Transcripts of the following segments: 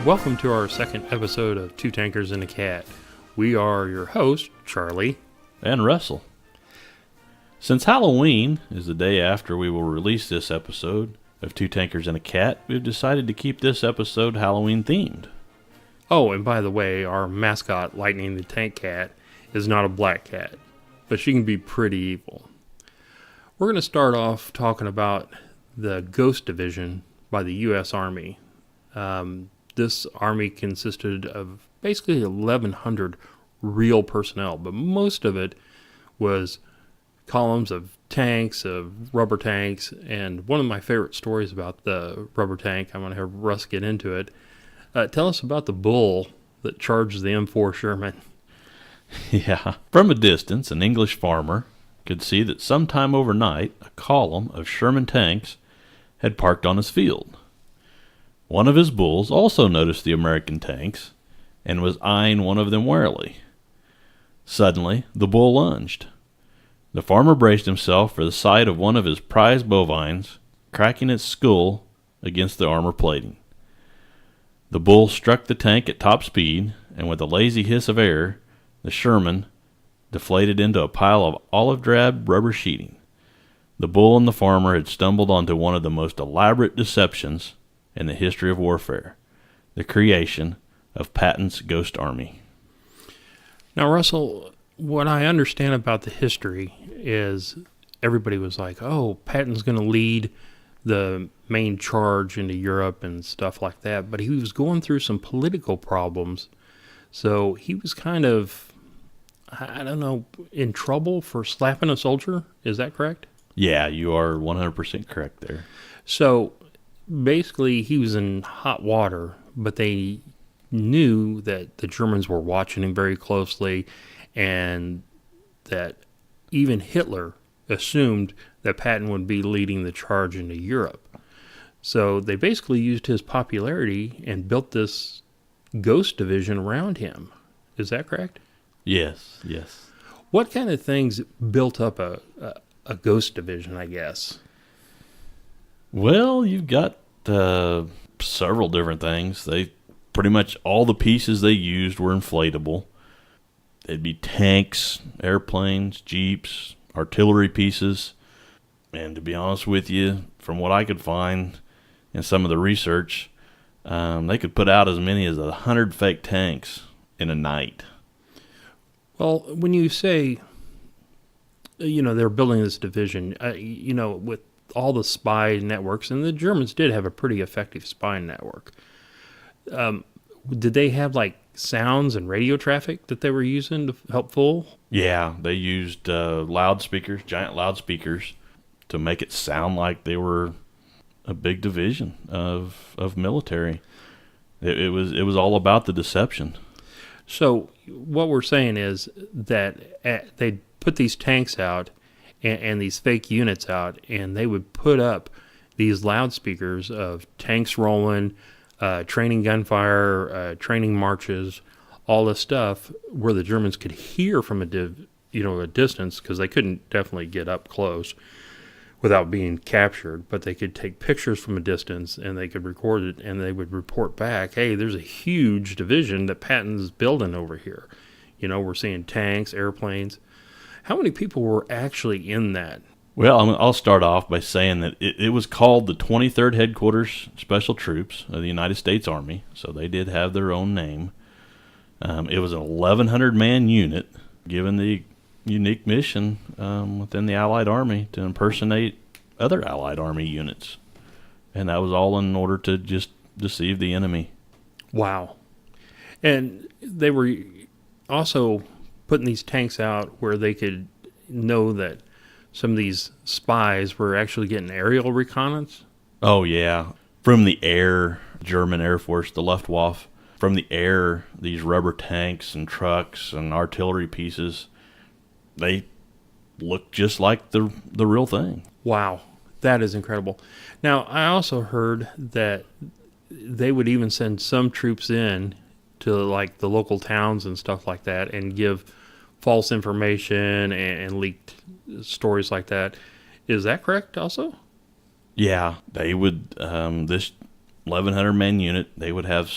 welcome to our second episode of Two Tankers and a Cat. We are your hosts, Charlie and Russell. Since Halloween is the day after we will release this episode of Two Tankers and a Cat, we've decided to keep this episode Halloween themed. Oh, and by the way, our mascot, Lightning the Tank Cat, is not a black cat, but she can be pretty evil. We're going to start off talking about the Ghost Division by the U.S. Army. This army consisted of basically 1,100 real personnel, but most of it was columns of tanks, of rubber tanks, and one of my favorite stories about the rubber tank, I'm going to have Russ get into it. Tell us about the bull that charged the M4 Sherman. Yeah. From a distance, an English farmer could see that sometime overnight, a column of Sherman tanks had parked on his field. One of his bulls also noticed the American tanks and was eyeing one of them warily. Suddenly, the bull lunged. The farmer braced himself for the sight of one of his prized bovines, cracking its skull against the armor plating. The bull struck the tank at top speed, and with a lazy hiss of air, the Sherman deflated into a pile of olive-drab rubber sheeting. The bull and the farmer had stumbled onto one of the most elaborate deceptions in the history of warfare, the creation of Patton's Ghost Army. Now, Russell, what I understand about the history is everybody was like, oh, Patton's going to lead the main charge into Europe and stuff like that, but he was going through some political problems, so he was kind of, I don't know, in trouble for slapping a soldier. Is that correct? Yeah, you are 100% correct there. So basically, he was in hot water, but they knew that the Germans were watching him very closely, and that even Hitler assumed that Patton would be leading the charge into Europe. So they basically used his popularity and built this Ghost Division around him. Is that correct? Yes. What kind of things built up a Ghost Division, I guess? Well, you've got several different things. They pretty much all the pieces they used were inflatable. It'd be tanks, airplanes, jeeps, artillery pieces. And to be honest with you, from what I could find in some of the research, they could put out as many as 100 fake tanks in a night. Well, when you say, they're building this division, with all the spy networks, and the Germans did have a pretty effective spy network. Did they have sounds and radio traffic that they were using to help fool? Yeah, they used loudspeakers, giant loudspeakers, to make it sound like they were a big division of military. It was all about the deception. So what we're saying is that they put these tanks out and these fake units out, and they would put up these loudspeakers of tanks rolling, training gunfire, training marches, all this stuff where the Germans could hear from a distance, because they couldn't definitely get up close without being captured, but they could take pictures from a distance and they could record it, and they would report back, hey, there's a huge division that Patton's building over here. We're seeing tanks, airplanes. How many people were actually in that? Well, I'll start off by saying that it was called the 23rd Headquarters Special Troops of the United States Army, so they did have their own name. It was an 1,100-man unit, given the unique mission within the Allied Army to impersonate other Allied Army units. And that was all in order to just deceive the enemy. Wow. And they were also putting these tanks out where they could know that some of these spies were actually getting aerial reconnaissance. Oh, yeah. From the air, German Air Force, the Luftwaffe, from the air, these rubber tanks and trucks and artillery pieces, they look just like the real thing. Wow. That is incredible. Now, I also heard that they would even send some troops in to the local towns and stuff like that and give false information and leaked stories like that. Is that correct also? Yeah, they would, this 1,100-man unit, they would have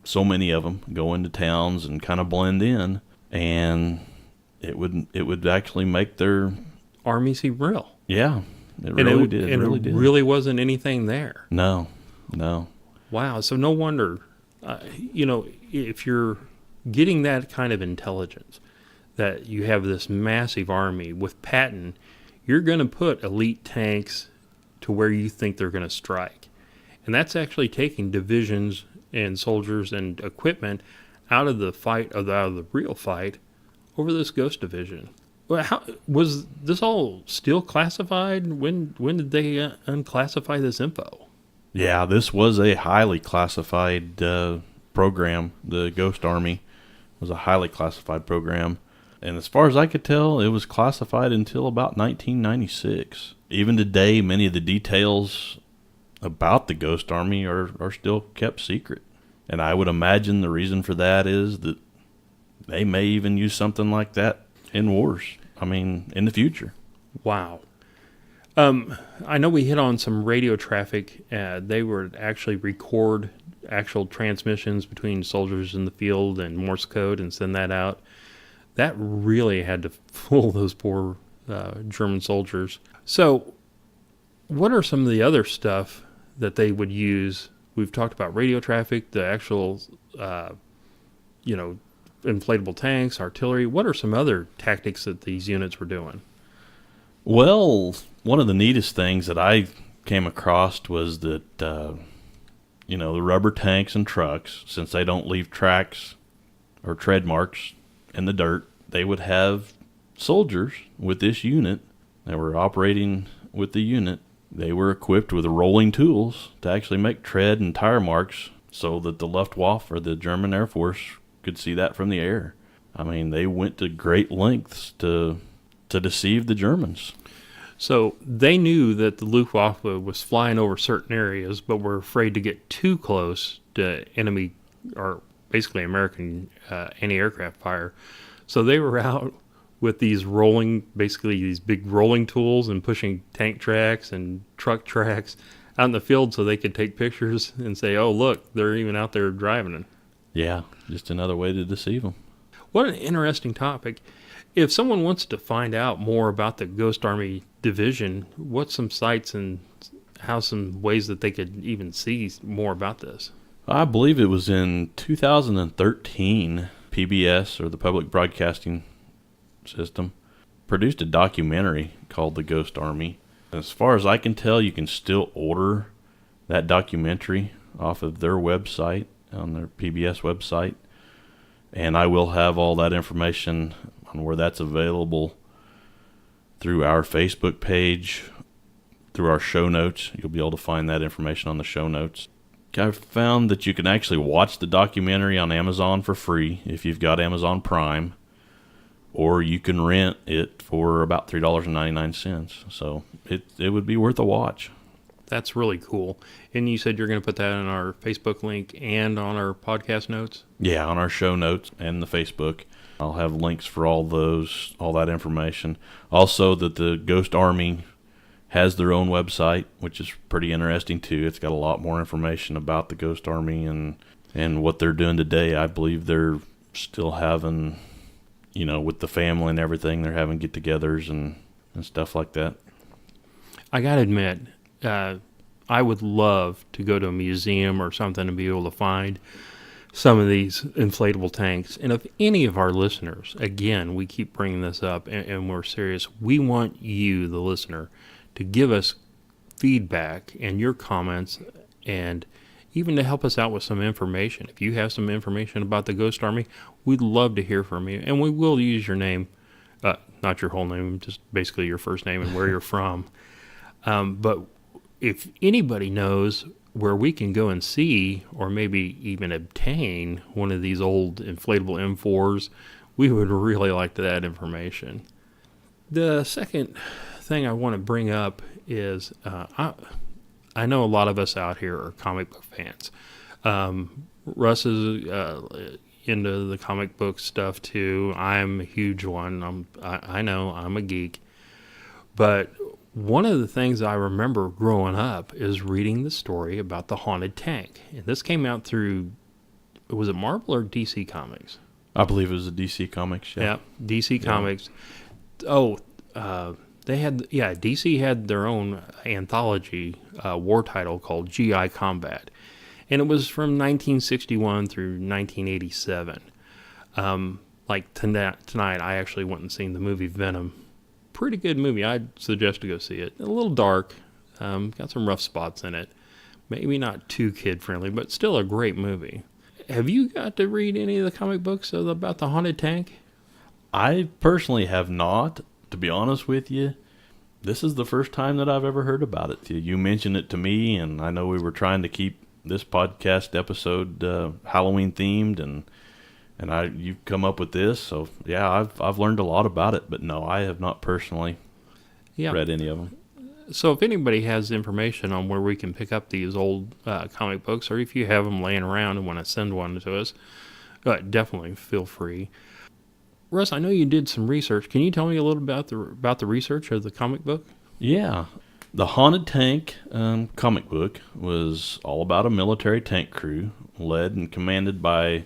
so many of them go into towns and kind of blend in, and it would actually make their army seem real. Yeah, it And really did. It and really it did. really wasn't anything there. No. Wow. So no wonder, if you're getting that kind of intelligence, that you have this massive army with Patton, you're going to put elite tanks to where you think they're going to strike. And that's actually taking divisions and soldiers and equipment out of the fight, out of the real fight, over this Ghost Division. Well, how was this all still classified? When did they unclassify this info? Yeah, this was a highly classified program. The Ghost Army was a highly classified program. And as far as I could tell, it was classified until about 1996. Even today, many of the details about the Ghost Army are still kept secret. And I would imagine the reason for that is that they may even use something like that in wars. I mean, in the future. Wow. I know we hit on some radio traffic. They would actually record actual transmissions between soldiers in the field and Morse code and send that out. That really had to fool those poor German soldiers. So what are some of the other stuff that they would use? We've talked about radio traffic, the actual, inflatable tanks, artillery. What are some other tactics that these units were doing? Well, one of the neatest things that I came across was that, the rubber tanks and trucks, since they don't leave tracks or tread marks in the dirt, they would have soldiers with this unit that were operating with the unit. They were equipped with rolling tools to actually make tread and tire marks so that the Luftwaffe, or the German Air Force, could see that from the air. I mean, they went to great lengths to deceive the Germans. So they knew that the Luftwaffe was flying over certain areas, but were afraid to get too close to enemy, or basically American anti-aircraft fire. So they were out with these these big rolling tools and pushing tank tracks and truck tracks out in the field so they could take pictures and say, oh, look, they're even out there driving it. Yeah, just another way to deceive them. What an interesting topic. If someone wants to find out more about the Ghost Army Division, what's some sites and some ways that they could even see more about this? I believe it was in 2013, PBS, or the Public Broadcasting System, produced a documentary called The Ghost Army. As far as I can tell, you can still order that documentary off of their website, on their PBS website. And I will have all that information on where that's available through our Facebook page, through our show notes. You'll be able to find that information on the show notes. I've found that you can actually watch the documentary on Amazon for free if you've got Amazon Prime, or you can rent it for about $3.99. So it would be worth a watch. That's really cool. And you said you're going to put that in our Facebook link and on our podcast notes? Yeah, on our show notes and the Facebook. I'll have links for all that information. Also, that the Ghost Army has their own website, which is pretty interesting too. It's got a lot more information about the Ghost Army and what they're doing today. I believe they're still having, with the family and everything, they're having get-togethers and stuff like that. I got to admit, I would love to go to a museum or something and be able to find some of these inflatable tanks. And if any of our listeners, again, we keep bringing this up and we're serious, we want you, the listener, to give us feedback and your comments, and even to help us out with some information. If you have some information about the Ghost Army, we'd love to hear from you. And we will use your name, not your whole name, just basically your first name and where you're from. But if anybody knows where we can go and see, or maybe even obtain, one of these old inflatable M4s, we would really like that information. The second thing I want to bring up is I know a lot of us out here are comic book fans. Russ is into the comic book stuff too. I'm a huge one. I know I'm a geek. But one of the things I remember growing up is reading the story about the haunted tank. And this came out through was it Marvel or DC Comics? I believe it was a DC Comics. Yeah, DC Comics. Oh, DC had their own anthology war title called GI Combat, and it was from 1961 through 1987. Like tonight, I actually went and seen the movie Venom. Pretty good movie. I'd suggest to go see it. A little dark, got some rough spots in it. Maybe not too kid-friendly, but still a great movie. Have you got to read any of the comic books about the haunted tank? I personally have not, to be honest with you. This is the first time that I've ever heard about it. You mentioned it to me, and I know we were trying to keep this podcast episode Halloween themed, and you've come up with this. So yeah, I've learned a lot about it, but no, I have not personally read any of them. So if anybody has information on where we can pick up these old comic books, or if you have them laying around and want to send one to us, definitely feel free. Russ, I know you did some research. Can you tell me a little about the research of the comic book? Yeah. The Haunted Tank comic book was all about a military tank crew led and commanded by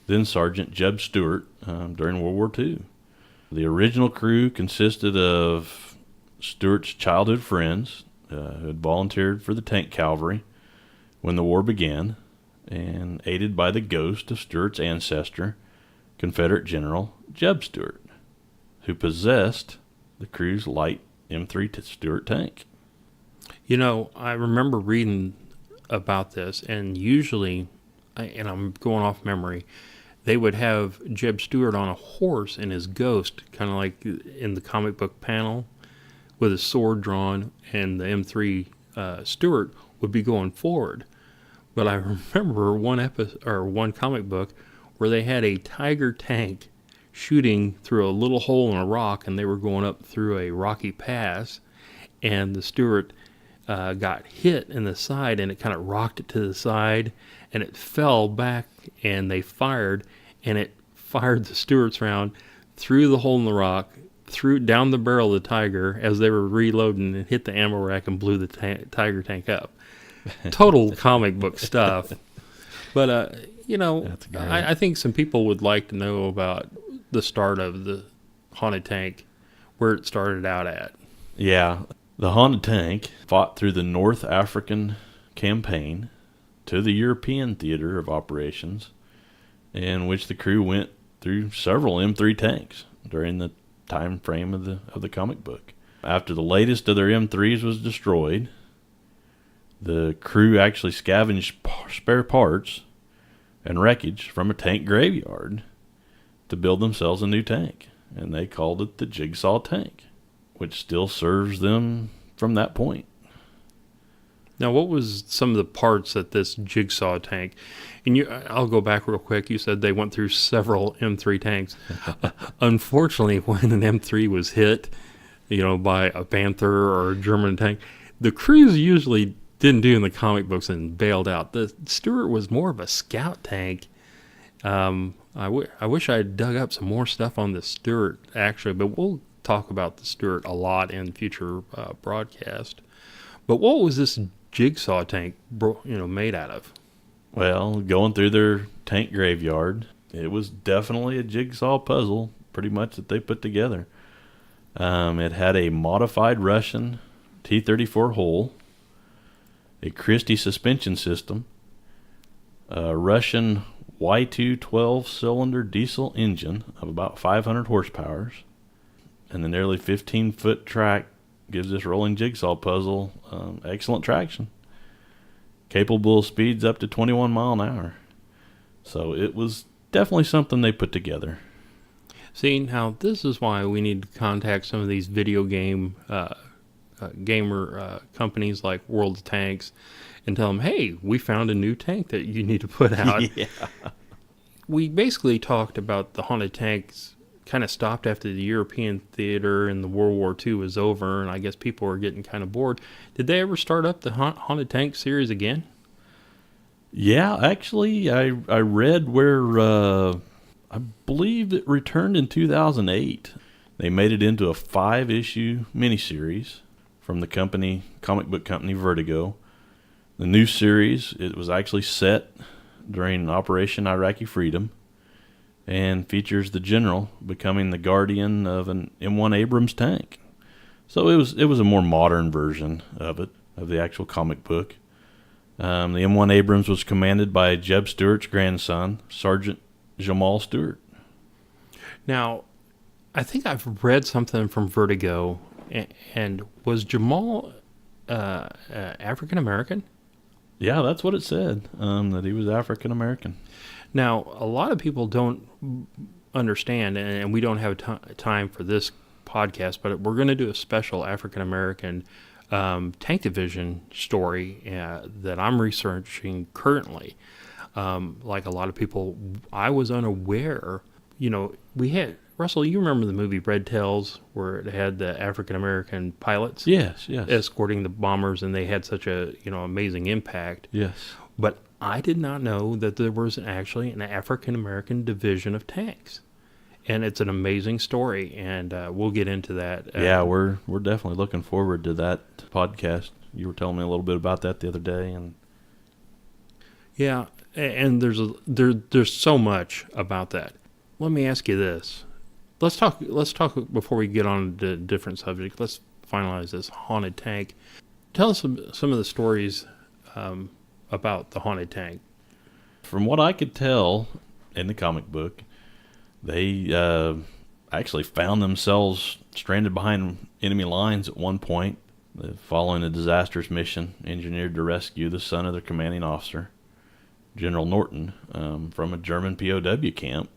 then Sergeant Jeb Stuart during World War II. The original crew consisted of Stuart's childhood friends who had volunteered for the tank cavalry when the war began, and aided by the ghost of Stuart's ancestor, Confederate General Jeb Stuart, who possessed the crew's light M3 Stuart tank. You know, I remember reading about this, and usually, and I'm going off memory, they would have Jeb Stuart on a horse and his ghost, kind of like in the comic book panel, with his sword drawn, and the M3 Stuart would be going forward. But I remember one comic book where they had a Tiger tank shooting through a little hole in a rock, and they were going up through a rocky pass, and the Stuart got hit in the side, and it kind of rocked it to the side, and it fell back, and they fired, and it fired the Stuart's round through the hole in the rock, threw down the barrel of the Tiger as they were reloading, and hit the ammo rack and blew the Tiger tank up. Total comic book stuff. But, I think some people would like to know about the start of the Haunted Tank, where it started out at. Yeah, the Haunted Tank fought through the North African campaign to the European theater of operations, in which the crew went through several M3 tanks during the time frame of the comic book. After the latest of their M3s was destroyed, the crew actually scavenged spare parts and wreckage from a tank graveyard to build themselves a new tank, and they called it the Jigsaw Tank, which still serves them from that point. Now, what was some of the parts that this Jigsaw Tank, and I'll go back real quick. You said they went through several M3 tanks. Unfortunately, when an M3 was hit, by a Panther or a German tank, the crews usually didn't do in the comic books and bailed out. The Stuart was more of a scout tank. I wish I had dug up some more stuff on the Stuart, actually, but we'll talk about the Stuart a lot in future broadcast. But what was this Jigsaw Tank, made out of? Well, going through their tank graveyard, it was definitely a jigsaw puzzle, pretty much, that they put together. It had a modified Russian T-34 hull, a Christie suspension system, a Russian Y2 12-cylinder diesel engine of about 500 horsepower, and the nearly 15-foot track gives this rolling jigsaw puzzle excellent traction, capable of speeds up to 21 miles an hour. So it was definitely something they put together. See, now this is why we need to contact some of these video game gamer companies like World of Tanks and tell them, hey, we found a new tank that you need to put out. Yeah. We basically talked about the Haunted Tanks kind of stopped after the European theater and the World War II was over, and I guess people were getting kind of bored. Did they ever start up the Haunted Tank series again? Yeah, actually, I read where I believe it returned in 2008. They made it into a 5-issue miniseries from the comic book company Vertigo. The new series, it was actually set during Operation Iraqi Freedom, and features the general becoming the guardian of an M1 Abrams tank. So it was a more modern version of it, of the actual comic book. The M1 Abrams was commanded by Jeb Stuart's grandson, Sergeant Jamal Stewart. Now, I think I've read something from Vertigo, and was Jamal African American? Yeah, that's what it said, that he was African American. Now, a lot of people don't understand, and we don't have time for this podcast, but we're going to do a special African American tank division story that I'm researching currently. Like a lot of people, I was unaware. We had, Russell, you remember the movie Red Tails, where it had the African American pilots? Yes. Escorting the bombers, and they had such a amazing impact. Yes. But I did not know that there was actually an African American division of tanks, and it's an amazing story, and we'll get into that. Yeah, we're definitely looking forward to that podcast. You were telling me a little bit about that the other day, and yeah, and there's so much about that. Let me ask you this. Let's talk before we get on to different subjects. Let's finalize this haunted tank. Tell us some of the stories about the haunted tank. From what I could tell in the comic book, they actually found themselves stranded behind enemy lines at one point, following a disastrous mission engineered to rescue the son of their commanding officer, General Norton, from a German POW camp,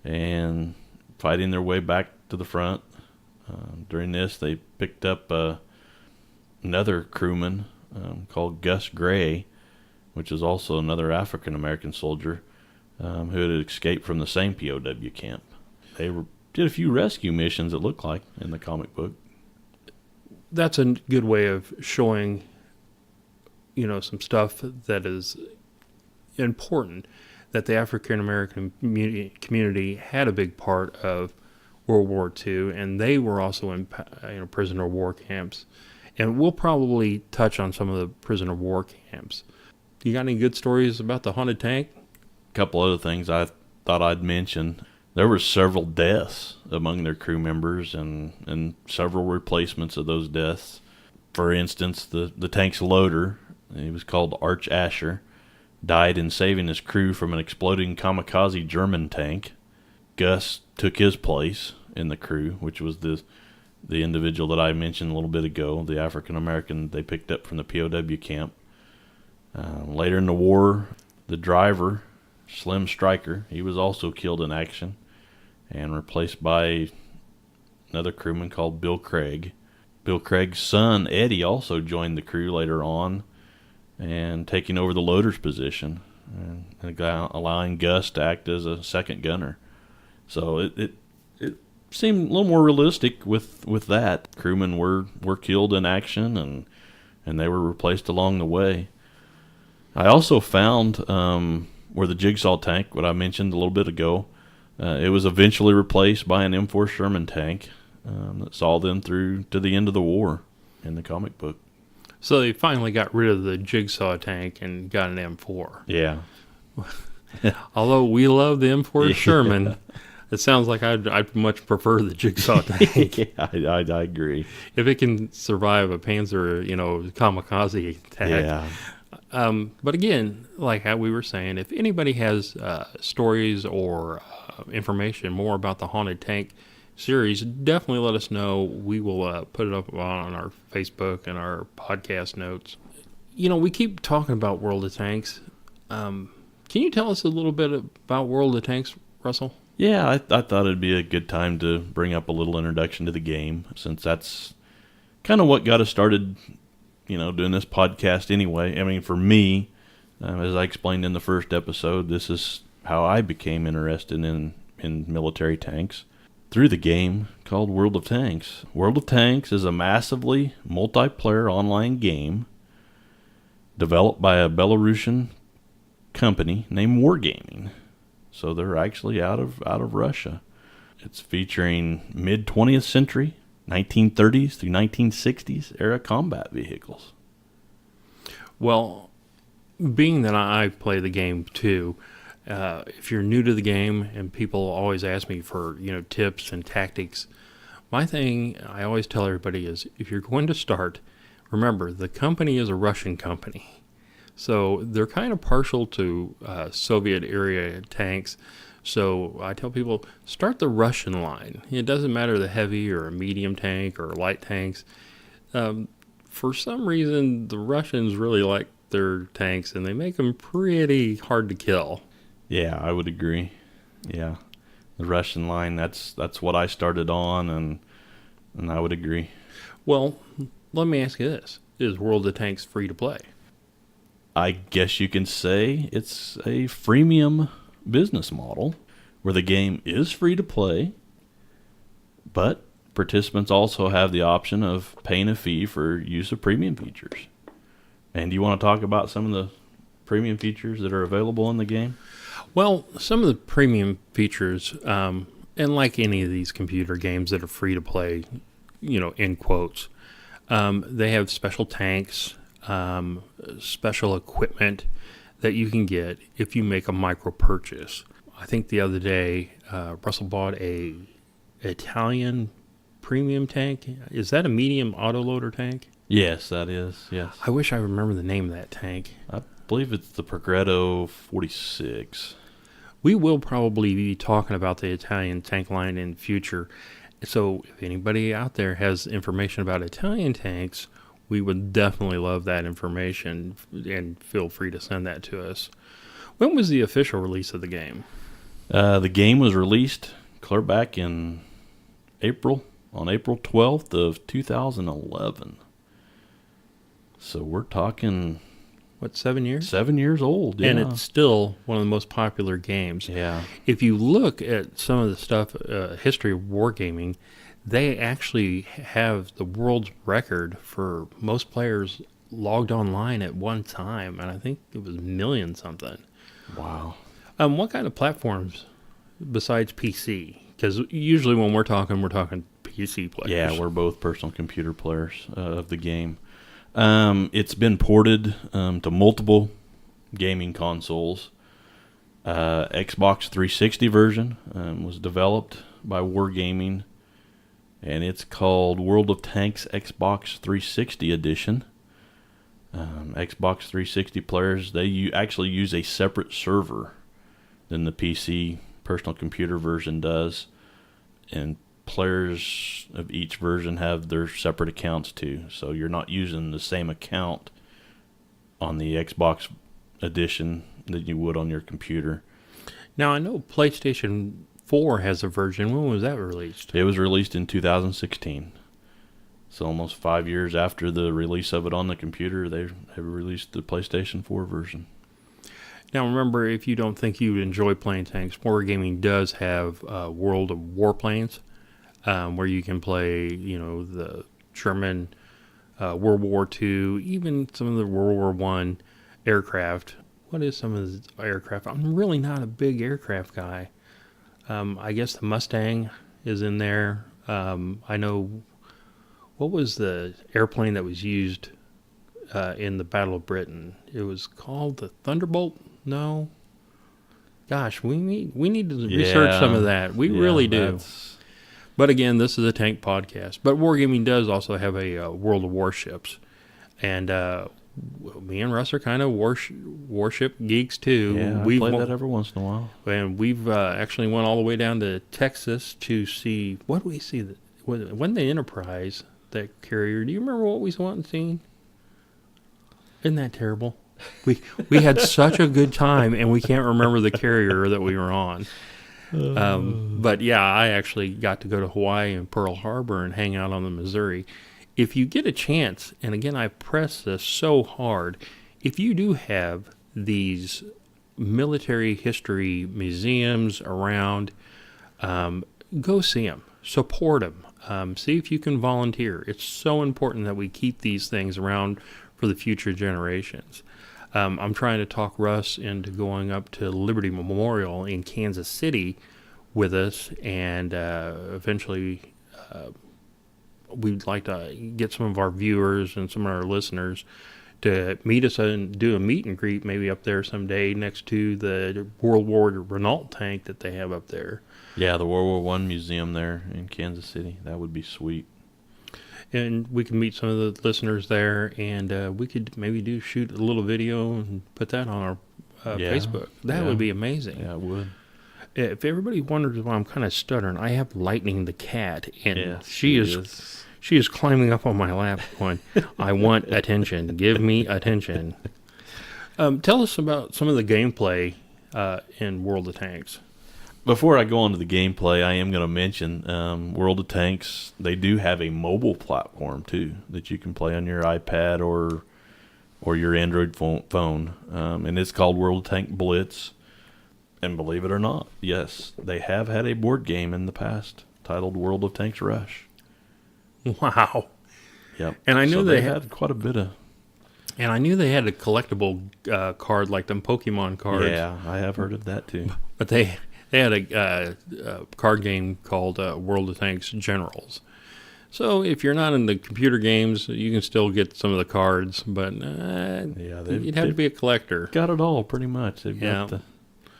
and fighting their way back to the front. During this, they picked up another crewman called Gus Gray, which is also another African-American soldier who had escaped from the same POW camp. They did a few rescue missions, it looked like, in the comic book. That's a good way of showing, some stuff that is important, that the African American community had a big part of World War II, and they were also in prisoner of war camps. And we'll probably touch on some of the prisoner of war camps. You got any good stories about the haunted tank? A couple other things I thought I'd mention. There were several deaths among their crew members and several replacements of those deaths. For instance, the tank's loader, he was called Arch Asher, died in saving his crew from an exploding kamikaze German tank. Gus took his place in the crew, which was the individual that I mentioned a little bit ago, the African American they picked up from the POW camp. Later in the war, the driver, Slim Stryker, he was also killed in action and replaced by another crewman called Bill Craig. Bill Craig's son, Eddie, also joined the crew later on and taking over the loader's position, and allowing Gus to act as a second gunner. So it seemed a little more realistic with that. Crewmen were killed in action, and they were replaced along the way. I also found where the Jigsaw tank, what I mentioned a little bit ago, it was eventually replaced by an M4 Sherman tank that saw them through to the end of the war in the comic book. So they finally got rid of the Jigsaw tank and got an M4. Yeah. Although we love the M4 Sherman, it sounds like I'd much prefer the Jigsaw tank. Yeah, I agree. If it can survive a Panzer, kamikaze attack. Yeah. But again, like how we were saying, if anybody has stories or information more about the Haunted Tank series, definitely let us know. We will put it up on our Facebook and our podcast notes. We keep talking about World of Tanks. Can you tell us a little bit about World of Tanks, Russell? Yeah, I thought it'd be a good time to bring up a little introduction to the game, since that's kind of what got us started, doing this podcast anyway. I mean, for me, as I explained in the first episode, this is how I became interested in military tanks, through the game called World of Tanks. World of Tanks is a massively multiplayer online game developed by a Belarusian company named Wargaming. So they're actually out of Russia. It's featuring mid-20th century, 1930s through 1960s era combat vehicles. Well, being that I play the game too, if you're new to the game and people always ask me for tips and tactics, my thing I always tell everybody is if you're going to start, remember the company is a Russian company, so they're kind of partial to Soviet era tanks. So I tell people start the Russian line. It doesn't matter the heavy or a medium tank or light tanks. For some reason, the Russians really like their tanks, and they make them pretty hard to kill. Yeah, I would agree. Yeah, the Russian line. That's what I started on, and I would agree. Well, let me ask you this: is World of Tanks free to play? I guess you can say it's a freemium business model where the game is free to play, but participants also have the option of paying a fee for use of premium features. And do you want to talk about some of the premium features that are available in the game? Well, some of the premium features, and like any of these computer games that are free to play, in quotes, they have special tanks, special equipment that you can get if you make a micro purchase. I think the other day, Russell bought a Italian premium tank. Is that a medium autoloader tank? Yes, that is. Yes. I wish I remember the name of that tank. I believe it's the Progresso 46. We will probably be talking about the Italian tank line in the future. So if anybody out there has information about Italian tanks, we would definitely love that information, and feel free to send that to us. When was the official release of the game? The game was released clear back in on April 12th of 2011. So we're talking... What, 7 years? 7 years old, yeah. And it's still one of the most popular games. Yeah. If you look at some of the stuff, history of wargaming, they actually have the world's record for most players logged online at one time, and I think it was million something. Wow. What kind of platforms besides PC? Because usually when we're talking PC players. Yeah, we're both personal computer players of the game. It's been ported to multiple gaming consoles. Xbox 360 version was developed by Wargaming, and it's called World of Tanks Xbox 360 Edition. Xbox 360 players, they actually use a separate server than the PC personal computer version does, and players of each version have their separate accounts too, so you're not using the same account on the Xbox edition that you would on your computer. Now, I know PlayStation 4 has a version. When was that released? It was released in 2016. So almost 5 years after the release of it on the computer, they have released the PlayStation 4 version. Now, remember, if you don't think you enjoy playing tanks, Wargaming does have World of Warplanes, where you can play, the German World War II, even some of the World War I aircraft. What is some of the aircraft? I'm really not a big aircraft guy. I guess the Mustang is in there. I know, what was the airplane that was used in the Battle of Britain? It was called the Thunderbolt? No? Gosh, we need to research some of that. We really do. But again, this is a tank podcast. But Wargaming does also have a World of Warships. And me and Russ are kind of warship geeks too. Yeah, I play that every once in a while. And we've actually went all the way down to Texas to see, what do we see? When the Enterprise, that carrier, do you remember what we saw and seen? Isn't that terrible? We had such a good time, and we can't remember the carrier that we were on. But yeah, I actually got to go to Hawaii and Pearl Harbor and hang out on the Missouri. If you get a chance, and again, I press this so hard, if you do have these military history museums around, go see them, support them, see if you can volunteer. It's so important that we keep these things around for the future generations. I'm trying to talk Russ into going up to Liberty Memorial in Kansas City with us, and eventually we'd like to get some of our viewers and some of our listeners to meet us and do a meet and greet maybe up there someday next to the World War Renault tank that they have up there. Yeah, the World War One museum there in Kansas City. That would be sweet. And we can meet some of the listeners there, and we could maybe shoot a little video and put that on our Facebook. That would be amazing. Yeah, it would. If everybody wonders why I'm kind of stuttering, I have Lightning the cat, and Yes, she is climbing up on my lap going, I want attention. Give me attention. Tell us about some of the gameplay in World of Tanks. Before I go on to the gameplay, I am going to mention World of Tanks. They do have a mobile platform, too, that you can play on your iPad or your Android phone. And it's called World of Tank Blitz. And believe it or not, yes, they have had a board game in the past titled World of Tanks Rush. Wow. Yep. And I knew they had quite a bit of... And I knew they had a collectible card like them Pokemon cards. Yeah, I have heard of that, too. But they had a card game called World of Tanks Generals. So if you're not into computer games, you can still get some of the cards, but you'd have to be a collector. Got it all, pretty much.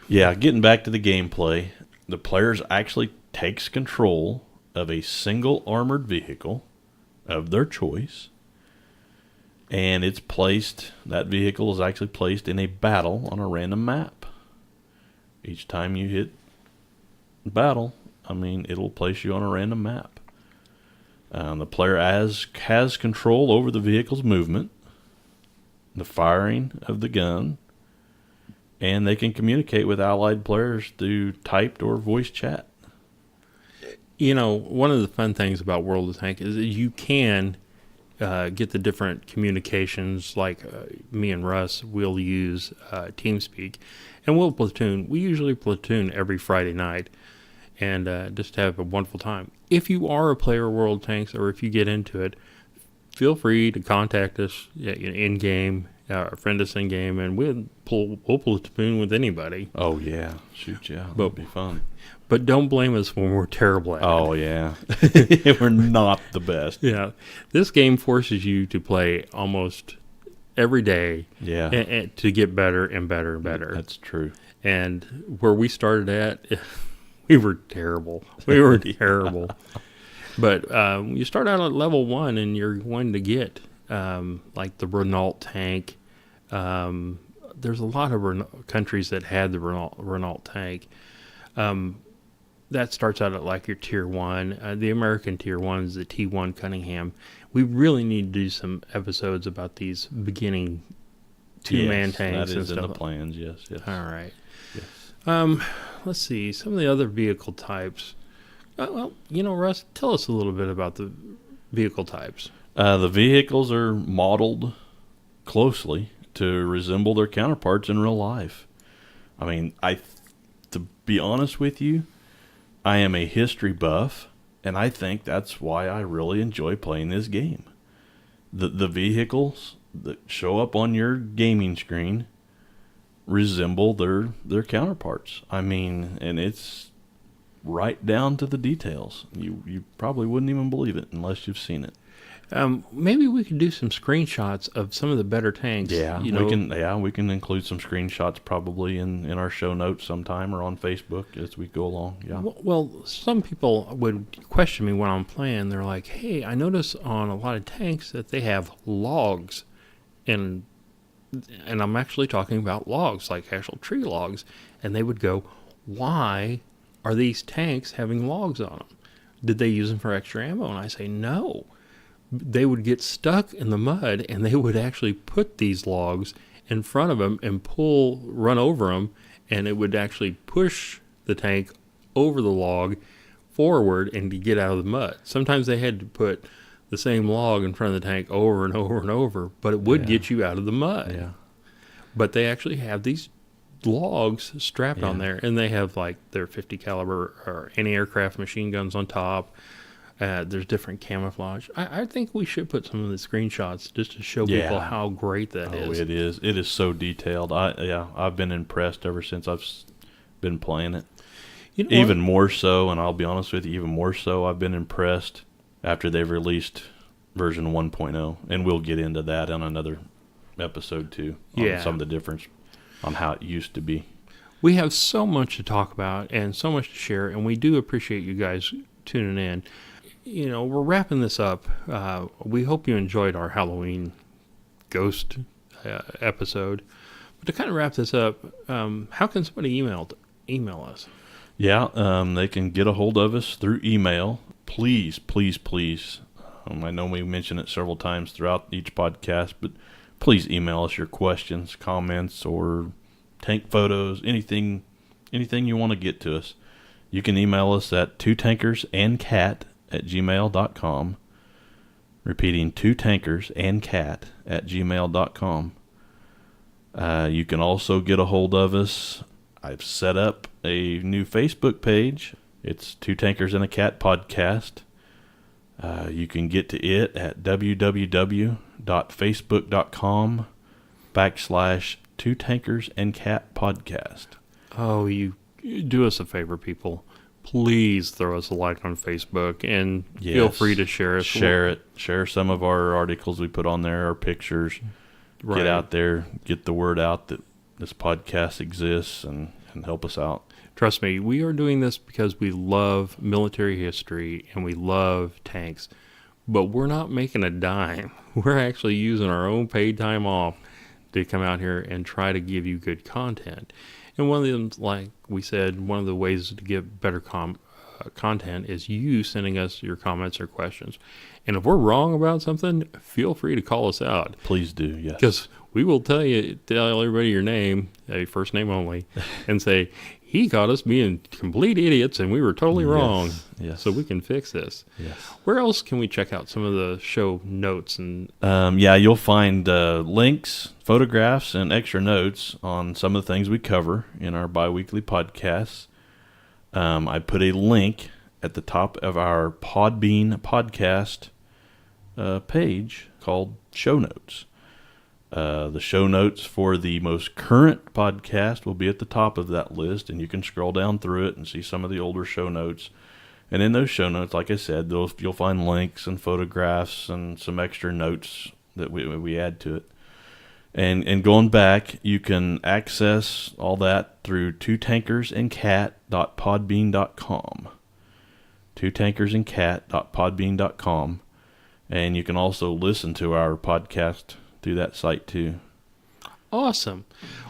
Getting back to the gameplay, the players actually takes control of a single armored vehicle of their choice, and that vehicle is actually placed in a battle on a random map. Each time you hit battle, it'll place you on a random map. The player has control over the vehicle's movement, the firing of the gun, and they can communicate with allied players through typed or voice chat. One of the fun things about World of Tank is that you can get the different communications, like me and Russ will use TeamSpeak, and we'll platoon. We usually platoon every Friday night, and just have a wonderful time. If you are a player of World of Tanks, or if you get into it, feel free to contact us in game, friend us in game, and we'll platoon with anybody. Oh yeah, shoot, yeah, that'd be fun. But don't blame us when we're terrible at it. Oh yeah, we're not the best. Yeah, this game forces you to play almost every day. Yeah, and to get better and better and better. That's true. And where we started at, we were terrible. We were terrible. But you start out at level 1, and you're going to get like the Renault tank. There's a lot of countries that had the Renault tank. That starts out at like your tier 1. The American tier 1 is the T1 Cunningham. We really need to do some episodes about these beginning two-man tanks. That is and in stuff. the plans. Yes. All right. Yes. Let's see some of the other vehicle types. Russ, tell us a little bit about the vehicle types. The vehicles are modeled closely to resemble their counterparts in real life. To be honest with you, I am a history buff, and I think that's why I really enjoy playing this game. The vehicles that show up on your gaming screen resemble their counterparts. And it's right down to the details. You probably wouldn't even believe it unless you've seen it. Maybe we could do some screenshots of some of the better tanks. Yeah, we can include some screenshots probably in our show notes sometime or on Facebook as we go along. Yeah. Well, some people would question me when I'm playing. They're like, "Hey, I notice on a lot of tanks that they have logs," and I'm actually talking about logs, like actual tree logs. And they would go, "Why are these tanks having logs on them? Did they use them for extra ammo?" And I say, "No." They would get stuck in the mud, and they would actually put these logs in front of them and run over them, and it would actually push the tank over the log forward and to get out of the mud. Sometimes they had to put the same log in front of the tank over and over and over, but it would get you out of the mud. Yeah. But they actually have these logs strapped on there, and they have like their 50 caliber or anti-aircraft machine guns on top. There's different camouflage. I think we should put some of the screenshots just to show people how great that is. It is. It is so detailed. I've been impressed ever since I've been playing it. Even more so, and I'll be honest with you, even more so, I've been impressed after they've released version 1.0, and we'll get into that on another episode too. On Yeah. some of the difference on how it used to be. We have so much to talk about and so much to share, and we do appreciate you guys tuning in. You know, we're wrapping this up. We hope you enjoyed our Halloween ghost episode. But to kind of wrap this up, how can somebody email us? Yeah, they can get a hold of us through email. Please, please, please. I know we mention it several times throughout each podcast, but please email us your questions, comments, or tank photos, anything you want to get to us. You can email us at twotankersandcat@gmail.com. Repeating, twotankersandcat@gmail.com. You can also get a hold of us. I've set up a new Facebook page. It's Two Tankers and a Cat Podcast. You can get to it at www.facebook.com/Two Tankers and Cat Podcast. Oh, you do us a favor, people. Please throw us a like on Facebook, and feel free to share us. Share it. Share some of our articles we put on there, our pictures. Right. Get out there. Get the word out that this podcast exists and help us out. Trust me, we are doing this because we love military history and we love tanks, but we're not making a dime. We're actually using our own paid time off to come out here and try to give you good content. And one of them, like we said, one of the ways to get better content is you sending us your comments or questions. And if we're wrong about something, feel free to call us out. Please do, yes. Because we will tell everybody your name, first name only, and say, he caught us being complete idiots and we were totally wrong. Yes. So we can fix this. Yes. Where else can we check out some of the show notes? And you'll find links, photographs, and extra notes on some of the things we cover in our bi-weekly podcasts. I put a link at the top of our Podbean podcast page called Show Notes. The show notes for the most current podcast will be at the top of that list, and you can scroll down through it and see some of the older show notes. And in those show notes, like I said, you'll find links and photographs and some extra notes that we add to it. And going back, you can access all that through twotankersandcat.podbean.com. twotankersandcat.podbean.com. And you can also listen to our podcast through that site too. awesome.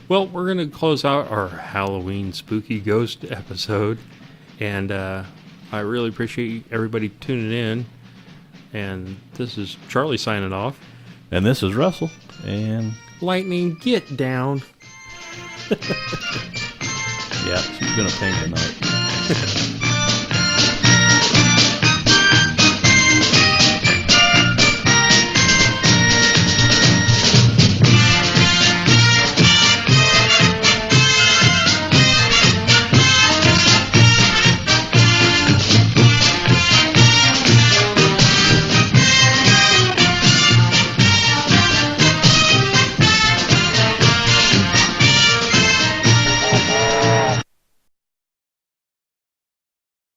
Well, we're going to close out our Halloween spooky ghost episode. And I really appreciate everybody tuning in. And this is Charlie signing off. And this is Russell. And Lightning, get down. yeah, she's been a pain tonight.